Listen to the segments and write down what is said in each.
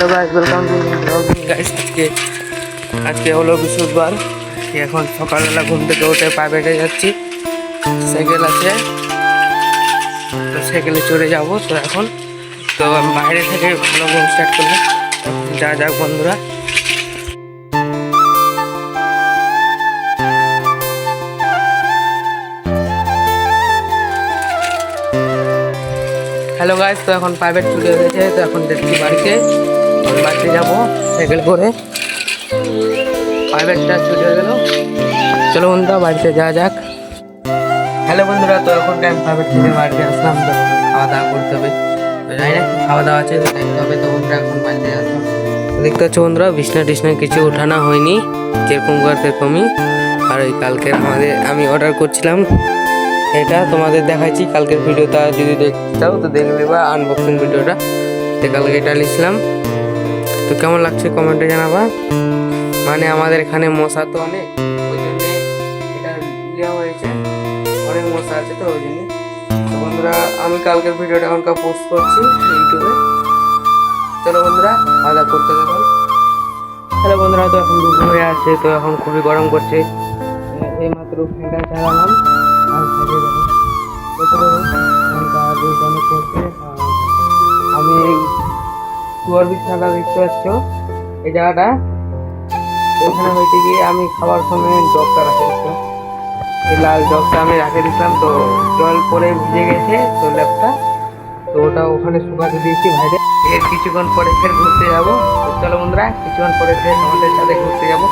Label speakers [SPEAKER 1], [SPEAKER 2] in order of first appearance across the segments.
[SPEAKER 1] Hello guys, welcome to blogging guys. আজকে হলো বৃহস্পতিবার। এখন সকালবেলা ঘুম থেকে উঠে প্রাইভেটে যাচ্ছি। সাইকেল আছে, তো সাইকেলে চড়ে যাবো। তো এখন তো বাইরে থেকে ব্লগিং স্টার্ট করবো। যা যাক বন্ধুরা। হ্যালো গাইস, তো এখন প্রাইভেট ছুটি হয়েছে। তো এখন দেখছি বাড়িতে যাবো সাইকেল করে। প্রাইভেটটা ছুটি হয়ে গেল। চলো বন্ধুরা বাড়িতে যাওয়া যাক। হ্যালো বন্ধুরা, তো এখন আমি প্রাইভেট থেকে বাড়িতে আসলাম। তো খাওয়া দাওয়া করতে হবে, তো জানি না কি খাওয়া দাওয়া আছে, তো দেখতে হবে। তো বন্ধুরা এখন বাড়িতে আসলাম। দেখতে পাচ্ছ বন্ধুরা, বিছনা টিছনা কিছু ওঠানো হয়নি, যেরকম করার সেরকমই। আর ওই কালকের আমি অর্ডার করছিলাম, এটা তোমাদের দেখাচ্ছি। কালকের ভিডিওটা যদি দেখতে চাও তো দেখে নেবা, আনবক্সিং ভিডিওটা। তো কালকে এটা নিয়েছিলাম। তো কেমন লাগছে কমেন্টে জানাবা। মানে আমাদের এখানে মশা তো অনেক, ওই জন্যে এটা দেওয়া হয়েছে। অনেক মশা আছে তো ওই জন্যে। তো বন্ধুরা আমি কালকের ভিডিওটা এখনকার পোস্ট করছি ইউটিউবে। চলো বন্ধুরা খাওয়া দাওয়া করতে গেলাম। হ্যালো বন্ধুরা, তো এখন দুপুর হয়ে আছে। তো এখন খুবই গরম করছে। এই মাত্র ফ্যানটা চালালাম আর আমি কুয়ার বিছানাটা দেখতে পাচ্ছ, এই জায়গাটা ওইখানে হইতে গিয়ে আমি খাওয়ার সময় জগটা রাখে দিচ্ছিলাম। এই লাল জগটা আমি রাখে দিচ্ছিলাম, তো জল পরে ভিজে গেছে তো ল্যাপটা, তো ওটা ওখানে শুকাতে দিয়েছি বাইরে। এর কিছুক্ষণ পরে ফের ঘুরতে যাবো। তো চলো বন্ধুরা কিছুক্ষণ পরে ফের আমাদের সাথে ঘুরতে যাবো।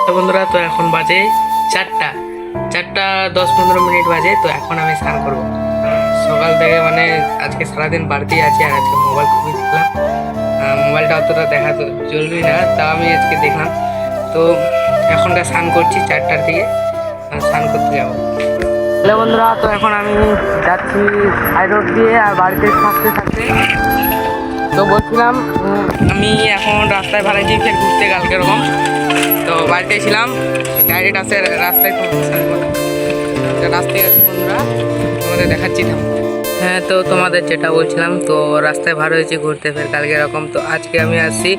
[SPEAKER 1] তো বন্ধুরা, তো এখন বাজে 4টা 10-15 মিনিট বাজে। তো এখন আমি স্নান করবো। সকাল থেকে মানে আজকে সারাদিন বাড়তেই আছে, আর আজকে মোবাইল খুবই দেখলাম। মোবাইলটা অতটা দেখা তো জরুরি না, তা আমি আজকে দেখলাম। তো এখনটা স্নান করছি 4টার দিকে, স্নান করতে যাবো। হ্যালো বন্ধুরা, তো এখন আমি যাচ্ছি হাই রোড দিয়ে। আর বাড়িতে থাকতে তো বলছিলাম আমি এখন রাস্তায় ভাড়াইছি ফের ঘুরতে কালকে এরকম। তো বাড়িতে ছিলাম, ডাইরেক্ট আসে রাস্তায় রাস্তায় আছে বন্ধুরা, তোমাদের দেখাচ্ছি। হ্যাঁ, তো তোমাদের যেটা বলছিলাম, তো রাস্তায় ভাড়া হয়েছে ঘুরতে ফের কালকে এরকম। তো আজকে আমি আসছি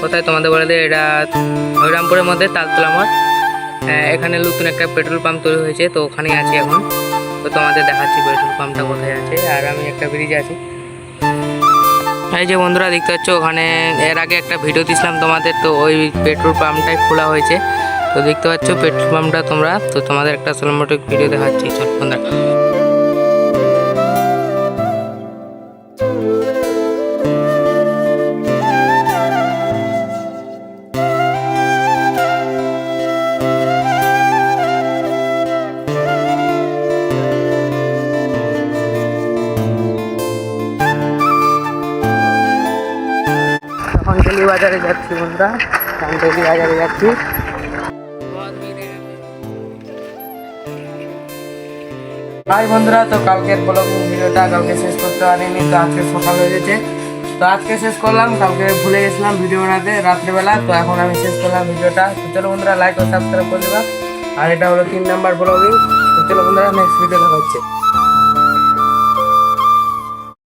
[SPEAKER 1] কোথায় তোমাদের বলে দিই, এটা হরিরামপুরের মধ্যে তালতলা মোড়। এখানে নতুন একটা পেট্রোল পাম্প তৈরি হয়েছে, তো ওখানেই আছি এখন। তো তোমাদের দেখাচ্ছি পেট্রোল পাম্পটা কোথায় আছে। আর আমি একটা ব্রিজে আছি। এই যে বন্ধুরা দেখতে পাচ্ছ, ওখানে এর আগে একটা ভিডিও দিয়েছিলাম তোমাদের, তো ওই পেট্রোল পাম্পটাই খোলা হয়েছে। তো দেখতে পাচ্ছ পেট্রোল পাম্পটা তোমরা। তো তোমাদের একটা সিনেমাটিক ভিডিও দেখাচ্ছি, চল বন্ধুরা। এখন ডেলি বাজারে যাচ্ছি বন্ধুরা, ডেলি বাজারে যাচ্ছি। হাই বন্ধুরা, তো কালকের ব্লগিং ভিডিওটা কালকে শেষ করতে পারিনি, তো আজকে সকাল হয়ে গেছে। তো আজকে শেষ করলাম, কালকে ভুলে গেছিলাম ভিডিও বানাতে রাত্রিবেলা। তো এখন আমি শেষ করলাম ভিডিওটা। তো চলো বন্ধুরা লাইক ও সাবস্ক্রাইব করে দেবা। আর এটা হলো 3 নাম্বার ব্লগিং। তো চলো বন্ধুরা নেক্সট ভিডিও দেখা হচ্ছে।